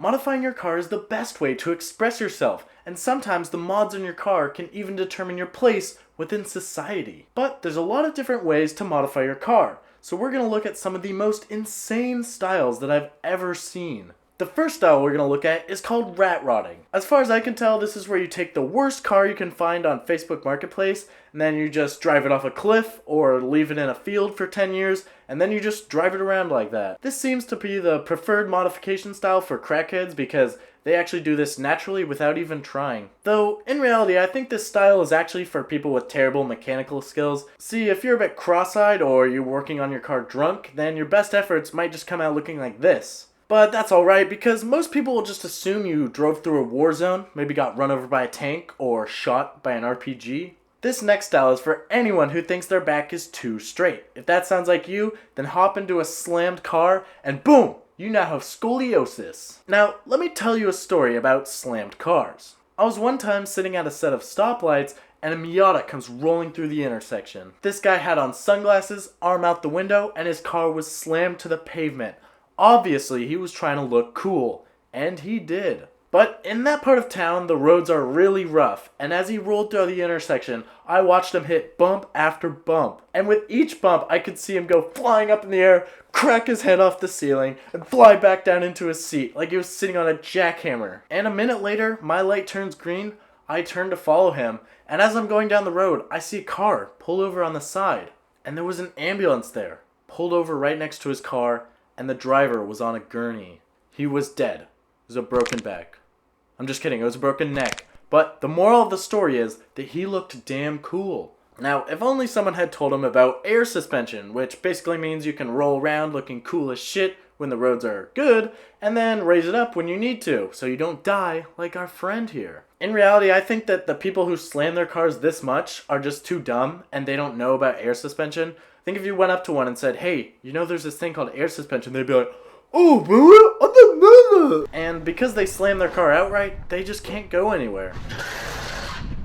Modifying your car is the best way to express yourself, and sometimes the mods in your car can even determine your place within society. But there's a lot of different ways to modify your car, so we're going to look at some of the most insane styles that I've ever seen. The first style we're going to look at is called rat rodding. As far as I can tell, this is where you take the worst car you can find on Facebook Marketplace, and then you just drive it off a cliff or leave it in a field for 10 years, and then you just drive it around like that. This seems to be the preferred modification style for crackheads because they actually do this naturally without even trying. Though, in reality, I think this style is actually for people with terrible mechanical skills. See, if you're a bit cross-eyed or you're working on your car drunk, then your best efforts might just come out looking like this. But that's alright because most people will just assume you drove through a war zone, maybe got run over by a tank or shot by an RPG. This next style is for anyone who thinks their back is too straight. If that sounds like you, then hop into a slammed car and boom! You now have scoliosis. Now, let me tell you a story about slammed cars. I was one time sitting at a set of stoplights and a Miata comes rolling through the intersection. This guy had on sunglasses, arm out the window, and his car was slammed to the pavement. Obviously, he was trying to look cool, and he did. But in that part of town, the roads are really rough, and as he rolled through the intersection, I watched him hit bump after bump. And with each bump, I could see him go flying up in the air, crack his head off the ceiling, and fly back down into his seat like he was sitting on a jackhammer. And a minute later, my light turns green, I turn to follow him, and as I'm going down the road, I see a car pull over on the side. And there was an ambulance there, pulled over right next to his car, and the driver was on a gurney. He was dead. It was a broken back. I'm just kidding, it was a broken neck. But the moral of the story is that he looked damn cool. Now, if only someone had told him about air suspension, which basically means you can roll around looking cool as shit when the roads are good, and then raise it up when you need to, so you don't die like our friend here. In reality, I think that the people who slam their cars this much are just too dumb, and they don't know about air suspension. I think if you went up to one and said, hey, you know there's this thing called air suspension, they'd be like, oh, really? I didn't know that. And because they slam their car outright, they just can't go anywhere.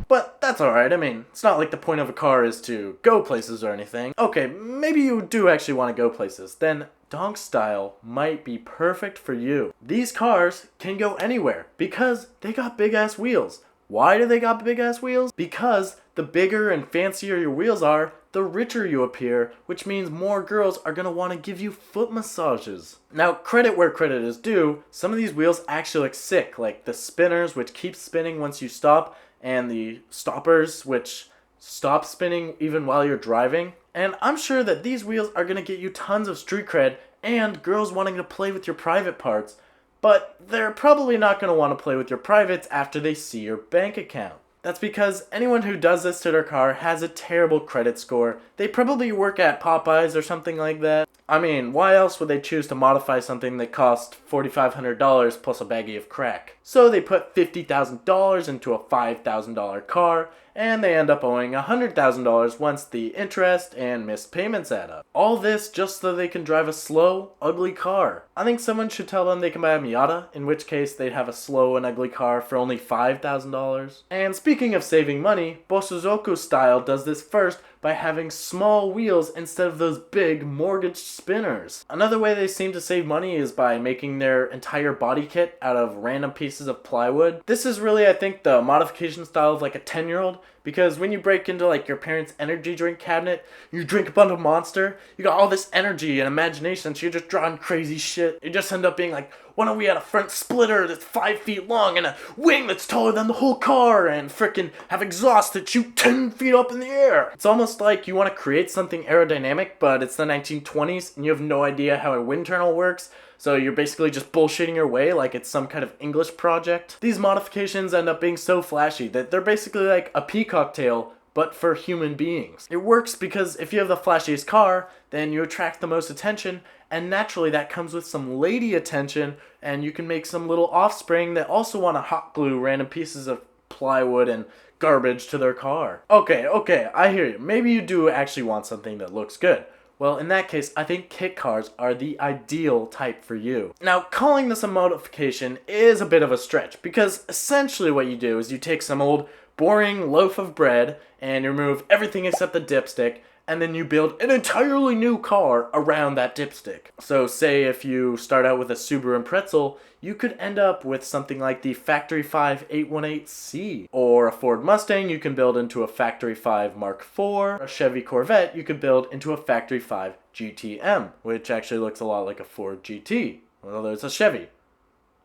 But that's alright, I mean, it's not like the point of a car is to go places or anything. Okay, maybe you do actually want to go places, then donk style might be perfect for you. These cars can go anywhere because they got big ass wheels. Why do they got big ass wheels? Because the bigger and fancier your wheels are, the richer you appear, which means more girls are going to want to give you foot massages. Now, credit where credit is due, some of these wheels actually look sick, like the spinners, which keep spinning once you stop, and the stoppers, which stop spinning even while you're driving. And I'm sure that these wheels are going to get you tons of street cred and girls wanting to play with your private parts, but they're probably not going to want to play with your privates after they see your bank account. That's because anyone who does this to their car has a terrible credit score. They probably work at Popeyes or something like that. I mean, why else would they choose to modify something that cost $4,500 plus a baggie of crack? So they put $50,000 into a $5,000 car, and they end up owing $100,000 once the interest and missed payments add up. All this just so they can drive a slow, ugly car. I think someone should tell them they can buy a Miata, in which case they'd have a slow and ugly car for only $5,000. And speaking of saving money, Bosozoku style does this first by having small wheels instead of those big mortgage spinners. Another way they seem to save money is by making their entire body kit out of random pieces of plywood. This is really, I think, the modification style of like a 10-year-old, because when you break into like your parents' energy drink cabinet, you drink a bunch of Monster, you got all this energy and imagination, so you're just drawing crazy shit. You just end up being like, why don't we add a front splitter that's 5 feet long and a wing that's taller than the whole car and frickin' have exhaust that shoot 10 feet up in the air? It's almost like you want to create something aerodynamic, but it's the 1920s and you have no idea how a wind tunnel works, so you're basically just bullshitting your way like it's some kind of English project. These modifications end up being so flashy that they're basically like a peacock tail, but for human beings. It works because if you have the flashiest car, then you attract the most attention, and naturally that comes with some lady attention, and you can make some little offspring that also want to hot glue random pieces of plywood and garbage to their car. Okay, I hear you. Maybe you do actually want something that looks good. Well, in that case, I think kit cars are the ideal type for you. Now, calling this a modification is a bit of a stretch, because essentially what you do is you take some old boring loaf of bread and you remove everything except the dipstick, and then you build an entirely new car around that dipstick. So say if you start out with a Subaru Impreza, you could end up with something like the Factory 5 818C. Or a Ford Mustang you can build into a Factory 5 Mark IV. A Chevy Corvette you could build into a Factory 5 GTM, which actually looks a lot like a Ford GT, although it's a Chevy.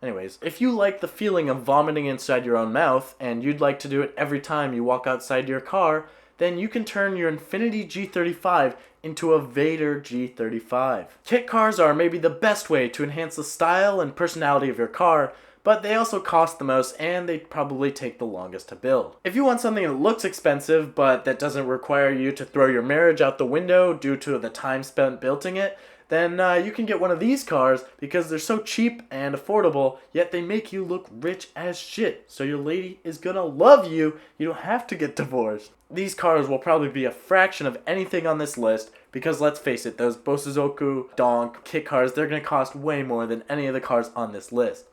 Anyways, if you like the feeling of vomiting inside your own mouth, and you'd like to do it every time you walk outside your car, then you can turn your Infiniti G35 into a Vader G35. Kit cars are maybe the best way to enhance the style and personality of your car, but they also cost the most and they probably take the longest to build. If you want something that looks expensive but that doesn't require you to throw your marriage out the window due to the time spent building it, then you can get one of these cars because they're so cheap and affordable, yet they make you look rich as shit. So your lady is gonna love you. You don't have to get divorced. These cars will probably be a fraction of anything on this list because let's face it, those Bosozoku, Donk, kit cars, they're gonna cost way more than any of the cars on this list.